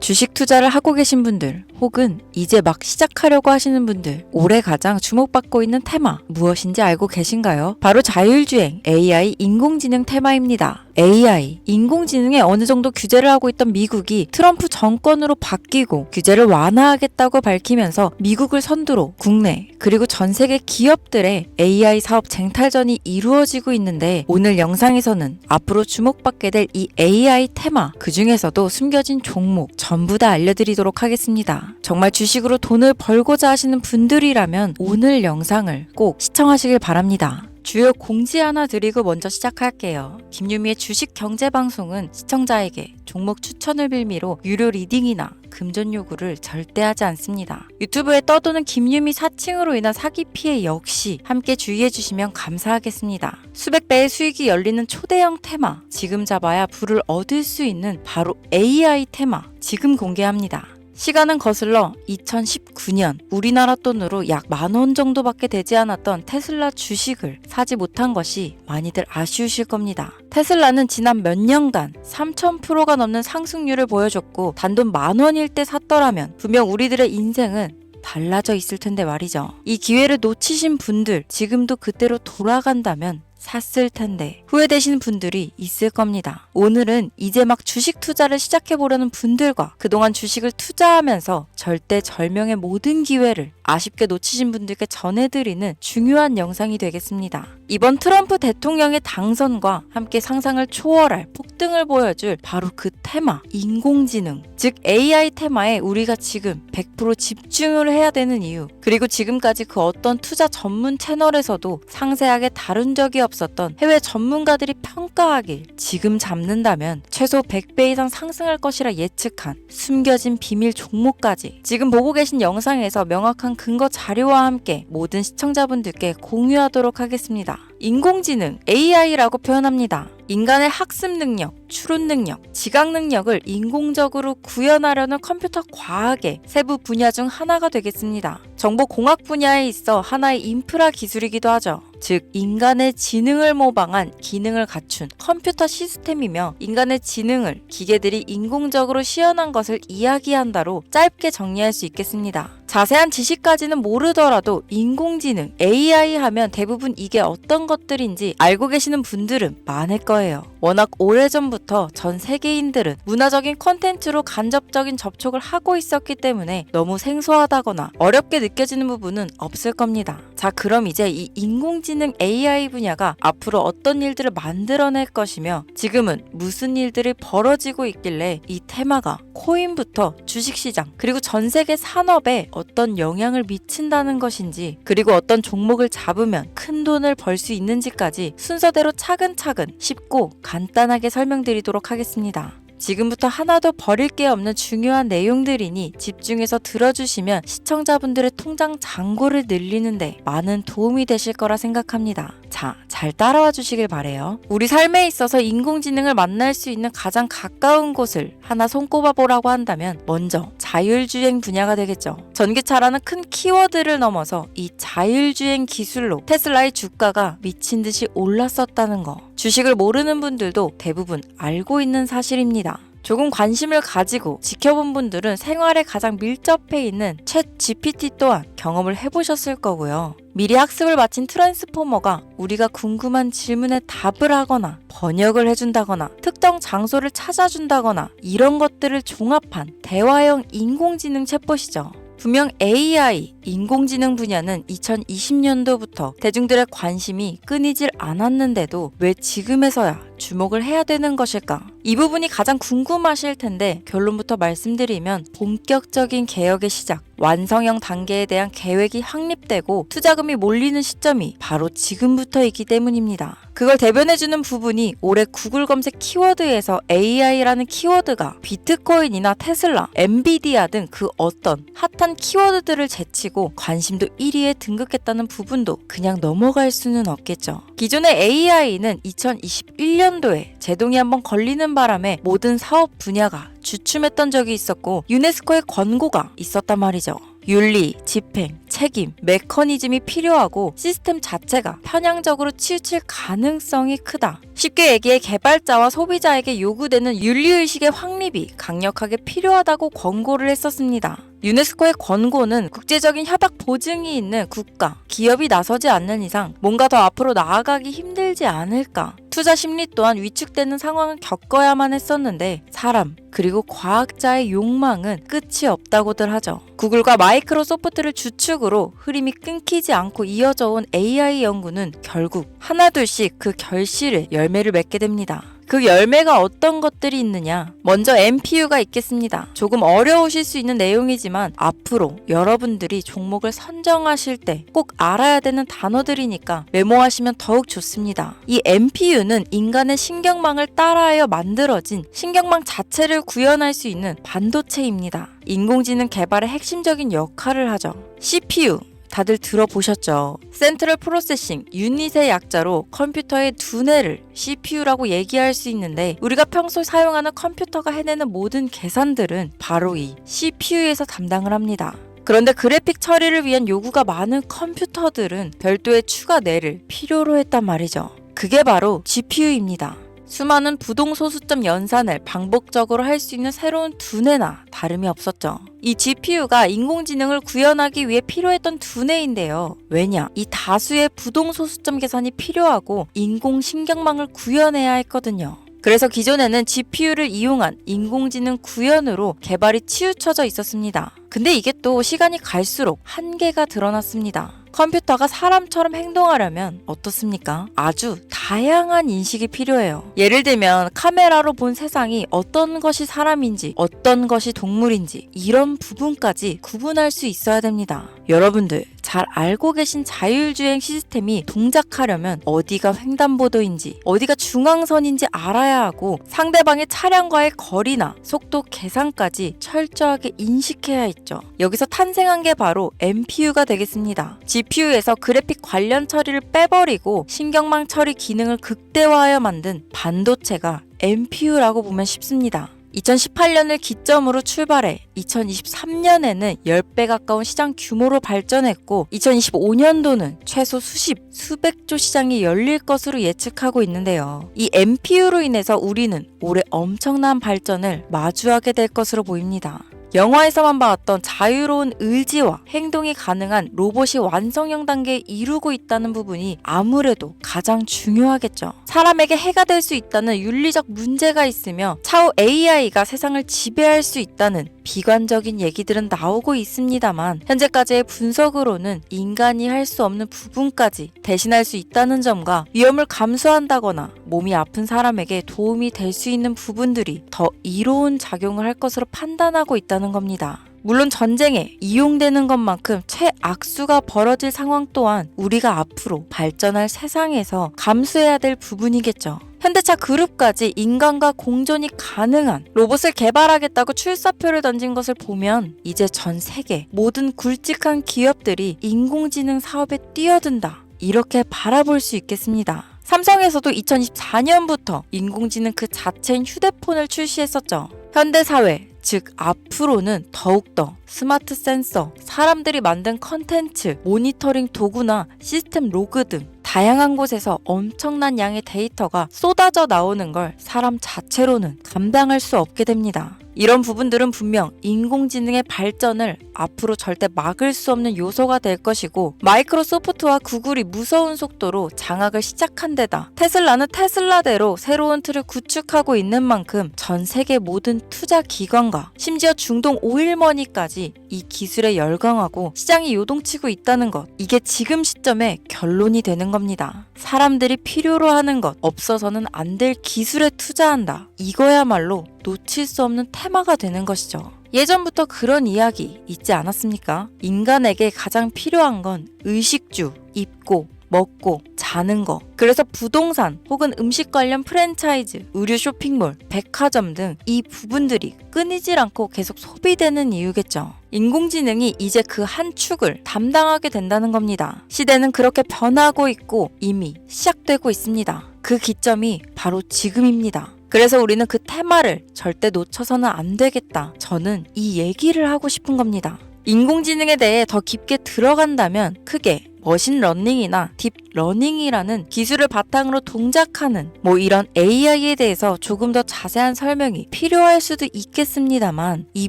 주식 투자를 하고 계신 분들 혹은 이제 막 시작하려고 하시는 분들, 올해 가장 주목받고 있는 테마 무엇인지 알고 계신가요? 바로 자율주행 AI 인공지능 테마입니다. AI, 인공지능에 어느 정도 규제를 하고 있던 미국이 트럼프 정권으로 바뀌고 규제를 완화하겠다고 밝히면서 미국을 선두로 국내 그리고 전 세계 기업들의 AI 사업 쟁탈전이 이루어지고 있는데, 오늘 영상에서는 앞으로 주목받게 될 이 AI 테마, 그 중에서도 숨겨진 종목 전부 다 알려드리도록 하겠습니다. 정말 주식으로 돈을 벌고자 하시는 분들이라면 오늘 영상을 꼭 시청하시길 바랍니다. 주요 공지 하나 드리고 먼저 시작할게요. 김유미의 주식 경제 방송은 시청자에게 종목 추천을 빌미로 유료 리딩이나 금전 요구를 절대 하지 않습니다. 유튜브에 떠도는 김유미 사칭으로 인한 사기 피해 역시 함께 주의해 주시면 감사하겠습니다. 수백 배의 수익이 열리는 초대형 테마, 지금 잡아야 부를 얻을 수 있는 바로 AI 테마, 지금 공개합니다. 시간은 거슬러 2019년 우리나라 돈으로 약 10,000원 정도밖에 되지 않았던 테슬라 주식을 사지 못한 것이 많이들 아쉬우실 겁니다. 테슬라는 지난 몇 년간 3000%가 넘는 상승률을 보여줬고, 단돈 10,000원일 때 샀더라면 분명 우리들의 인생은 달라져 있을 텐데 말이죠. 이 기회를 놓치신 분들, 지금도 그때로 돌아간다면 샀을 텐데 후회되시는 분들이 있을 겁니다. 오늘은 이제 막 주식 투자를 시작해보려는 분들과 그동안 주식을 투자하면서 절대절명의 모든 기회를 아쉽게 놓치신 분들께 전해드리는 중요한 영상이 되겠습니다. 이번 트럼프 대통령의 당선과 함께 상상을 초월할 폭등을 보여줄 바로 그 테마, 인공지능, 즉 AI 테마에 우리가 지금 100% 집중을 해야 되는 이유, 그리고 지금까지 그 어떤 투자 전문 채널에서도 상세하게 다룬 적이 없었던 해외 전문가들이 평가하길 지금 잡는다면 최소 100배 이상 상승할 것이라 예측한 숨겨진 비밀 종목까지 지금 보고 계신 영상에서 명확한 근거 자료와 함께 모든 시청자분들께 공유하도록 하겠습니다. 인공지능, AI라고 표현합니다. 인간의 학습 능력, 추론 능력, 지각 능력을 인공적으로 구현하려는 컴퓨터 과학의 세부 분야 중 하나가 되겠습니다. 정보공학 분야에 있어 하나의 인프라 기술이기도 하죠. 즉, 인간의 지능을 모방한 기능을 갖춘 컴퓨터 시스템이며, 인간의 지능을 기계들이 인공적으로 시연한 것을 이야기한다로 짧게 정리할 수 있겠습니다. 자세한 지식까지는 모르더라도 인공지능, AI 하면 대부분 이게 어떤 것들인지 알고 계시는 분들은 많을 거예요. 워낙 오래전부터 전 세계인들은 문화적인 콘텐츠로 간접적인 접촉을 하고 있었기 때문에 너무 생소하다거나 어렵게 느껴지는 부분은 없을 겁니다. 자, 그럼 이제 이 인공지능 AI 분야가 앞으로 어떤 일들을 만들어낼 것이며 지금은 무슨 일들이 벌어지고 있길래 이 테마가 코인부터 주식시장 그리고 전 세계 산업에 어떤 영향을 미친다는 것인지, 그리고 어떤 종목을 잡으면 큰 돈을 벌 수 있는지까지 순서대로 차근차근 쉽고 간단하게 설명드리도록 하겠습니다. 지금부터 하나도 버릴 게 없는 중요한 내용들이니 집중해서 들어주시면 시청자분들의 통장 잔고를 늘리는데 많은 도움이 되실 거라 생각합니다. 자, 잘 따라와 주시길 바래요. 우리 삶에 있어서 인공지능을 만날 수 있는 가장 가까운 곳을 하나 손꼽아 보라고 한다면 먼저 자율주행 분야가 되겠죠. 전기차라는 큰 키워드를 넘어서 이 자율주행 기술로 테슬라의 주가가 미친 듯이 올랐었다는 거, 주식을 모르는 분들도 대부분 알고 있는 사실입니다. 조금 관심을 가지고 지켜본 분들은 생활에 가장 밀접해 있는 챗 GPT 또한 경험을 해보셨을 거고요. 미리 학습을 마친 트랜스포머가 우리가 궁금한 질문에 답을 하거나 번역을 해준다거나 특정 장소를 찾아준다거나 이런 것들을 종합한 대화형 인공지능 챗봇이죠. 분명 AI, 인공지능 분야는 2020년도부터 대중들의 관심이 끊이질 않았는데도 왜 지금에서야 주목을 해야 되는 것일까? 이 부분이 가장 궁금하실 텐데 결론부터 말씀드리면 본격적인 개혁의 시작, 완성형 단계에 대한 계획이 확립되고 투자금이 몰리는 시점이 바로 지금부터이기 때문입니다. 그걸 대변해주는 부분이 올해 구글 검색 키워드에서 AI라는 키워드가 비트코인이나 테슬라, 엔비디아 등 그 어떤 핫한 키워드들을 제치고 관심도 1위에 등극했다는 부분도 그냥 넘어갈 수는 없겠죠. 기존의 AI는 2021년도에 제동이 한번 걸리는 바람에 모든 사업 분야가 주춤했던 적이 있었고 유네스코의 권고가 있었단 말이죠. 윤리, 집행, 책임, 메커니즘이 필요하고 시스템 자체가 편향적으로 치우칠 가능성이 크다. 쉽게 얘기해 개발자와 소비자에게 요구되는 윤리의식의 확립이 강력하게 필요하다고 권고를 했었습니다. 유네스코의 권고는 국제적인 협약 보증이 있는 국가, 기업이 나서지 않는 이상 뭔가 더 앞으로 나아가기 힘들지 않을까. 투자 심리 또한 위축되는 상황을 겪어야만 했었는데 사람, 그리고 과학자의 욕망은 끝이 없다고들 하죠. 구글과 마이크로소프트를 주축으로 흐름이 끊기지 않고 이어져 온 AI 연구는 결국 하나둘씩 그 결실을 열매를 맺게 됩니다. 그 열매가 어떤 것들이 있느냐? 먼저 NPU가 있겠습니다. 조금 어려우실 수 있는 내용이지만 앞으로 여러분들이 종목을 선정하실 때 꼭 알아야 되는 단어들이니까 메모하시면 더욱 좋습니다. 이 NPU는 인간의 신경망을 따라하여 만들어진 신경망 자체를 구현할 수 있는 반도체입니다. 인공지능 개발의 핵심적인 역할을 하죠. CPU 다들 들어보셨죠? 센트럴 프로세싱 유닛의 약자로 컴퓨터의 두뇌를 CPU라고 얘기할 수 있는데 우리가 평소 사용하는 컴퓨터가 해내는 모든 계산들은 바로 이 CPU에서 담당을 합니다. 그런데 그래픽 처리를 위한 요구가 많은 컴퓨터들은 별도의 추가 뇌를 필요로 했단 말이죠. 그게 바로 GPU입니다. 수많은 부동소수점 연산을 반복적으로 할 수 있는 새로운 두뇌나 다름이 없었죠. 이 GPU가 인공지능을 구현하기 위해 필요했던 두뇌인데요. 왜냐? 이 다수의 부동소수점 계산이 필요하고 인공신경망을 구현해야 했거든요. 그래서 기존에는 GPU를 이용한 인공지능 구현으로 개발이 치우쳐져 있었습니다. 근데 이게 또 시간이 갈수록 한계가 드러났습니다. 컴퓨터가 사람처럼 행동하려면 어떻습니까? 아주 다양한 인식이 필요해요. 예를 들면 카메라로 본 세상이 어떤 것이 사람인지 어떤 것이 동물인지 이런 부분까지 구분할 수 있어야 됩니다. 여러분들 잘 알고 계신 자율주행 시스템이 동작하려면 어디가 횡단보도인지 어디가 중앙선인지 알아야 하고 상대방의 차량과의 거리나 속도 계산까지 철저하게 인식해야 있죠. 여기서 탄생한 게 바로 NPU가 되겠습니다. GPU에서 그래픽 관련 처리를 빼버리고 신경망 처리 기능을 극대화하여 만든 반도체가 NPU라고 보면 쉽습니다. 2018년을 기점으로 출발해 2023년에는 10배 가까운 시장 규모로 발전했고 2025년도는 최소 수백조 시장이 열릴 것으로 예측하고 있는데요. 이 NPU로 인해서 우리는 올해 엄청난 발전을 마주하게 될 것으로 보입니다. 영화에서만 봤던 자유로운 의지와 행동이 가능한 로봇이 완성형 단계에 이루고 있다는 부분이 아무래도 가장 중요하겠죠. 사람에게 해가 될 수 있다는 윤리적 문제가 있으며 차후 AI가 세상을 지배할 수 있다는 비관적인 얘기들은 나오고 있습니다만 현재까지의 분석으로는 인간이 할 수 없는 부분까지 대신할 수 있다는 점과 위험을 감수한다거나 몸이 아픈 사람에게 도움이 될 수 있는 부분들이 더 이로운 작용을 할 것으로 판단하고 있다는 겁니다. 물론 전쟁에 이용되는 것만큼 최악수가 벌어질 상황 또한 우리가 앞으로 발전할 세상에서 감수해야 될 부분이겠죠. 현대차 그룹까지 인간과 공존이 가능한 로봇을 개발하겠다고 출사표를 던진 것을 보면 이제 전 세계 모든 굵직한 기업들이 인공지능 사업에 뛰어든다. 이렇게 바라볼 수 있겠습니다. 삼성에서도 2024년부터 인공지능 그 자체인 휴대폰을 출시했었죠. 현대사회, 즉 앞으로는 더욱더 스마트 센서, 사람들이 만든 컨텐츠, 모니터링 도구나 시스템 로그 등 다양한 곳에서 엄청난 양의 데이터가 쏟아져 나오는 걸 사람 자체로는 감당할 수 없게 됩니다. 이런 부분들은 분명 인공지능의 발전을 앞으로 절대 막을 수 없는 요소가 될 것이고 마이크로소프트와 구글이 무서운 속도로 장악을 시작한 데다 테슬라는 테슬라대로 새로운 틀을 구축하고 있는 만큼 전 세계 모든 투자 기관과 심지어 중동 오일머니까지 이 기술에 열광하고 시장이 요동치고 있다는 것, 이게 지금 시점에 결론이 되는 겁니다. 사람들이 필요로 하는 것, 없어서는 안 될 기술에 투자한다. 이거야말로 놓칠 수 없는 테마가 되는 것이죠. 예전부터 그런 이야기 있지 않았습니까? 인간에게 가장 필요한 건 의식주, 입고, 먹고, 자는 거. 그래서 부동산 혹은 음식 관련 프랜차이즈, 의류 쇼핑몰, 백화점 등 이 부분들이 끊이질 않고 계속 소비되는 이유겠죠. 인공지능이 이제 그 한 축을 담당하게 된다는 겁니다. 시대는 그렇게 변하고 있고 이미 시작되고 있습니다. 그 기점이 바로 지금입니다. 그래서 우리는 그 테마를 절대 놓쳐서는 안 되겠다. 저는 이 얘기를 하고 싶은 겁니다. 인공지능에 대해 더 깊게 들어간다면 크게 머신러닝이나 딥러닝이라는 기술을 바탕으로 동작하는 이런 AI에 대해서 조금 더 자세한 설명이 필요할 수도 있겠습니다만 이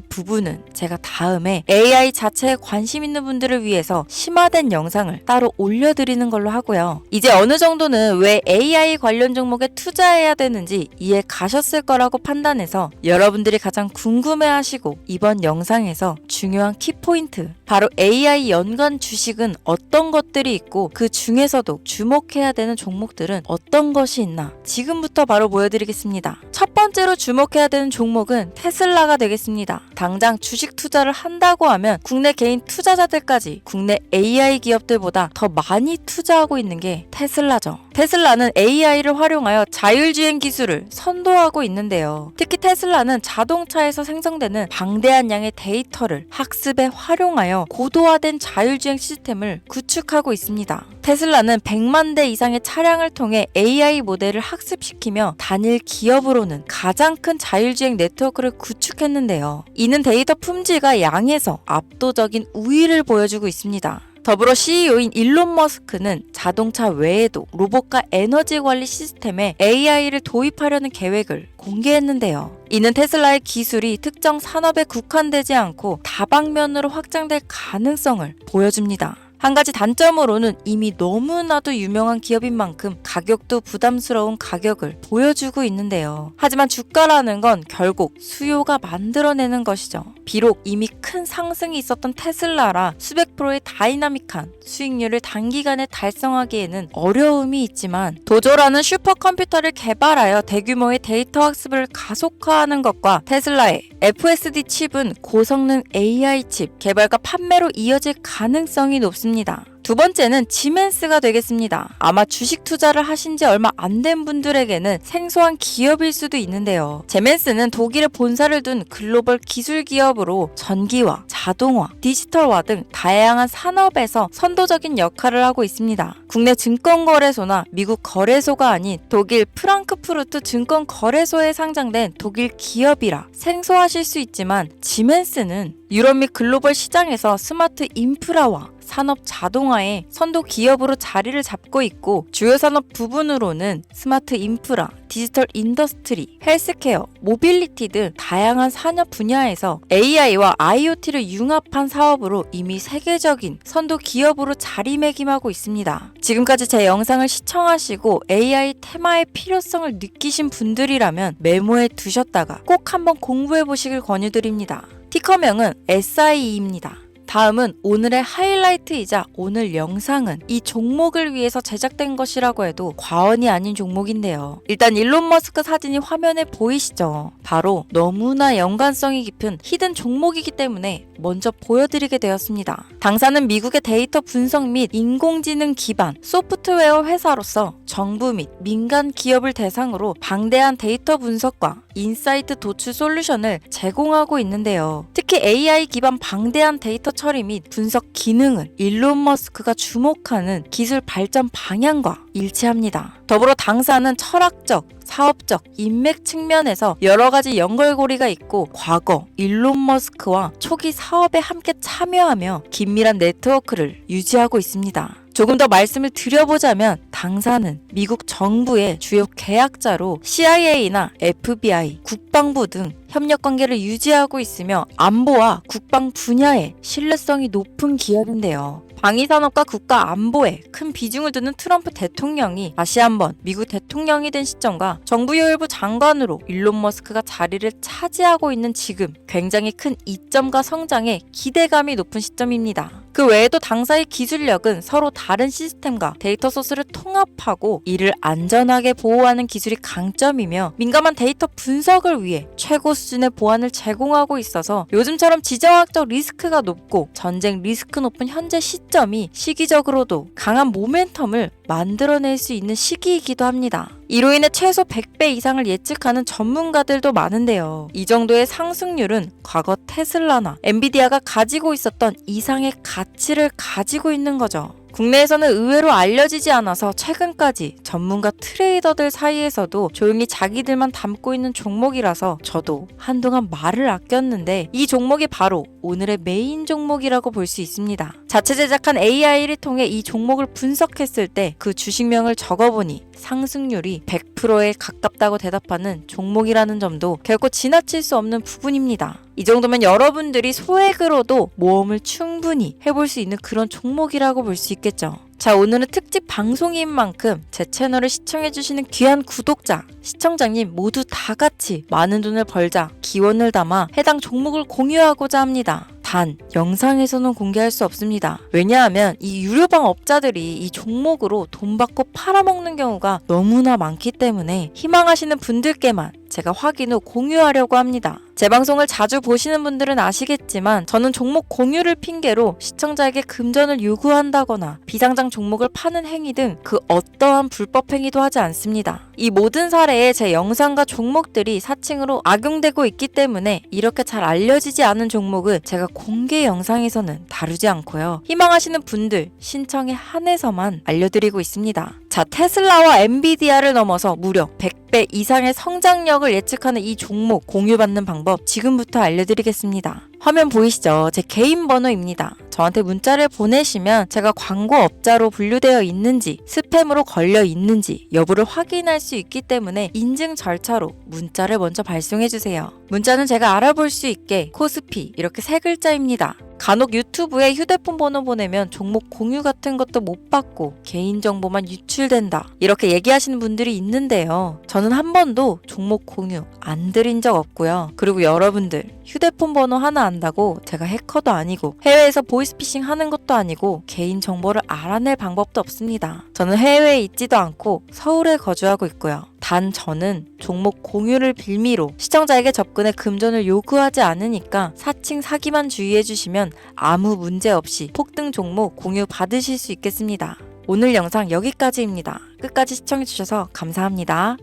부분은 제가 다음에 AI 자체에 관심 있는 분들을 위해서 심화된 영상을 따로 올려드리는 걸로 하고요. 이제 어느 정도는 왜 AI 관련 종목에 투자해야 되는지 이해 가셨을 거라고 판단해서 여러분들이 가장 궁금해하시고 이번 영상에서 중요한 키포인트 바로 AI 연관 주식은 어떤 것들이 있고 그 중에서도 주목해야 되는 종목들은 어떤 것이 있나 지금부터 바로 보여드리겠습니다. 첫 번째로 주목해야 되는 종목은 테슬라가 되겠습니다. 당장 주식 투자를 한다고 하면 국내 개인 투자자들까지 국내 AI 기업들보다 더 많이 투자하고 있는 게 테슬라죠. 테슬라는 AI를 활용하여 자율주행 기술을 선도하고 있는데요. 특히 테슬라는 자동차에서 생성되는 방대한 양의 데이터를 학습에 활용하여 고도화된 자율주행 시스템을 구축하고 있습니다. 테슬라는 100만 대 이상의 차량을 통해 AI 모델을 학습시키며 단일 기업으로는 가장 큰 자율주행 네트워크를 구축했는데요. 이는 데이터 품질과 양에서 압도적인 우위를 보여주고 있습니다. 더불어 CEO인 일론 머스크는 자동차 외에도 로봇과 에너지 관리 시스템에 AI를 도입하려는 계획을 공개했는데요. 이는 테슬라의 기술이 특정 산업에 국한되지 않고 다방면으로 확장될 가능성을 보여줍니다. 한 가지 단점으로는 이미 너무나도 유명한 기업인 만큼 가격도 부담스러운 가격을 보여주고 있는데요. 하지만 주가라는 건 결국 수요가 만들어내는 것이죠. 비록 이미 큰 상승이 있었던 테슬라라 수백 프로의 다이나믹한 수익률을 단기간에 달성하기에는 어려움이 있지만 도조라는 슈퍼컴퓨터를 개발하여 대규모의 데이터 학습을 가속화하는 것과 테슬라의 FSD 칩은 고성능 AI 칩 개발과 판매로 이어질 가능성이 높습니다. 두 번째는 지멘스가 되겠습니다. 아마 주식 투자를 하신 지 얼마 안 된 분들에게는 생소한 기업일 수도 있는데요. 지멘스는 독일에 본사를 둔 글로벌 기술 기업으로 전기화, 자동화, 디지털화 등 다양한 산업에서 선도적인 역할을 하고 있습니다. 국내 증권거래소나 미국 거래소가 아닌 독일 프랑크푸르트 증권거래소에 상장된 독일 기업이라 생소하실 수 있지만 지멘스는 유럽 및 글로벌 시장에서 스마트 인프라와 산업 자동화의 선도 기업으로 자리를 잡고 있고 주요 산업 부분으로는 스마트 인프라, 디지털 인더스트리, 헬스케어, 모빌리티 등 다양한 산업 분야에서 AI와 IoT를 융합한 사업으로 이미 세계적인 선도 기업으로 자리매김하고 있습니다. 지금까지 제 영상을 시청하시고 AI 테마의 필요성을 느끼신 분들이라면 메모해 두셨다가 꼭 한번 공부해 보시길 권유드립니다. 티커명은 SIE입니다. 다음은 오늘의 하이라이트이자 오늘 영상은 이 종목을 위해서 제작된 것이라고 해도 과언이 아닌 종목인데요. 일단 일론 머스크 사진이 화면에 보이시죠? 바로 너무나 연관성이 깊은 히든 종목이기 때문에 먼저 보여드리게 되었습니다. 당사는 미국의 데이터 분석 및 인공지능 기반 소프트웨어 회사로서 정부 및 민간 기업을 대상으로 방대한 데이터 분석과 인사이트 도출 솔루션을 제공하고 있는데요. 특히 AI 기반 방대한 데이터 처리 및 분석 기능은 일론 머스크가 주목하는 기술 발전 방향과 일치합니다. 더불어 당사는 철학적, 사업적, 인맥 측면에서 여러 가지 연결고리가 있고 과거 일론 머스크와 초기 사업에 함께 참여하며 긴밀한 네트워크를 유지하고 있습니다. 조금 더 말씀을 드려보자면 당사는 미국 정부의 주요 계약자로 CIA나 FBI, 국방부 등 협력 관계를 유지하고 있으며 안보와 국방 분야에 신뢰성이 높은 기업인데요. 방위산업과 국가 안보에 큰 비중을 두는 트럼프 대통령이 다시 한번 미국 대통령이 된 시점과 정부요일부 장관으로 일론 머스크가 자리를 차지하고 있는 지금 굉장히 큰 이점과 성장에 기대감이 높은 시점입니다. 그 외에도 당사의 기술력은 서로 다른 시스템과 데이터 소스를 통합하고 이를 안전하게 보호하는 기술이 강점이며 민감한 데이터 분석을 위해 최고 수준의 보안을 제공하고 있어서 요즘처럼 지정학적 리스크가 높고 전쟁 리스크 높은 현재 시점이 시기적으로도 강한 모멘텀을 만들어낼 수 있는 시기이기도 합니다. 이로 인해 최소 100배 이상을 예측하는 전문가들도 많은데요. 이 정도의 상승률은 과거 테슬라나 엔비디아가 가지고 있었던 이상의 가치를 가지고 있는 거죠. 국내에서는 의외로 알려지지 않아서 최근까지 전문가 트레이더들 사이에서도 조용히 자기들만 담고 있는 종목이라서 저도 한동안 말을 아꼈는데 이 종목이 바로 오늘의 메인 종목이라고 볼 수 있습니다. 자체 제작한 AI를 통해 이 종목을 분석했을 때 그 주식명을 적어보니 상승률이 100%에 가깝다고 대답하는 종목이라는 점도 결코 지나칠 수 없는 부분입니다. 이 정도면 여러분들이 소액으로도 모험을 충분히 해볼 수 있는 그런 종목이라고 볼 수 있겠죠. 자, 오늘은 특집 방송인 만큼 제 채널을 시청해주시는 귀한 구독자, 시청자님 모두 다 같이 많은 돈을 벌자 기원을 담아 해당 종목을 공유하고자 합니다. 단, 영상에서는 공개할 수 없습니다. 왜냐하면 이 유료방 업자들이 이 종목으로 돈 받고 팔아먹는 경우가 너무나 많기 때문에 희망하시는 분들께만 제가 확인 후 공유하려고 합니다. 제 방송을 자주 보시는 분들은 아시겠지만 저는 종목 공유를 핑계로 시청자에게 금전을 요구한다거나 비상장 종목을 파는 행위 등 그 어떠한 불법 행위도 하지 않습니다. 이 모든 사례에 제 영상과 종목들이 사칭으로 악용되고 있기 때문에 이렇게 잘 알려지지 않은 종목은 제가 공개 영상에서는 다루지 않고요. 희망하시는 분들 신청에 한해서만 알려드리고 있습니다. 자, 테슬라와 엔비디아를 넘어서 무려 100배 이상의 성장력을 예측하는 이 종목 공유받는 방법 지금부터 알려드리겠습니다. 화면 보이시죠? 제 개인 번호입니다. 저한테 문자를 보내시면 제가 광고업자로 분류되어 있는지 스팸으로 걸려 있는지 여부를 확인할 수 있기 때문에 인증 절차로 문자를 먼저 발송해주세요. 문자는 제가 알아볼 수 있게 코스피 이렇게 세 글자입니다. 간혹 유튜브에 휴대폰 번호 보내면 종목 공유 같은 것도 못 받고 개인정보만 유출된다 이렇게 얘기하시는 분들이 있는데요. 저는 한 번도 종목 공유 안 드린 적 없고요. 그리고 여러분들 휴대폰 번호 하나 안다고 제가 해커도 아니고 해외에서 보이스피싱 하는 것도 아니고 개인정보를 알아낼 방법도 없습니다. 저는 해외에 있지도 않고 서울에 거주하고 있고요. 단 저는 종목 공유를 빌미로 시청자에게 접근해 금전을 요구하지 않으니까 사칭 사기만 주의해 주시면 아무 문제 없이 폭등 종목 공유 받으실 수 있겠습니다. 오늘 영상 여기까지입니다. 끝까지 시청해 주셔서 감사합니다.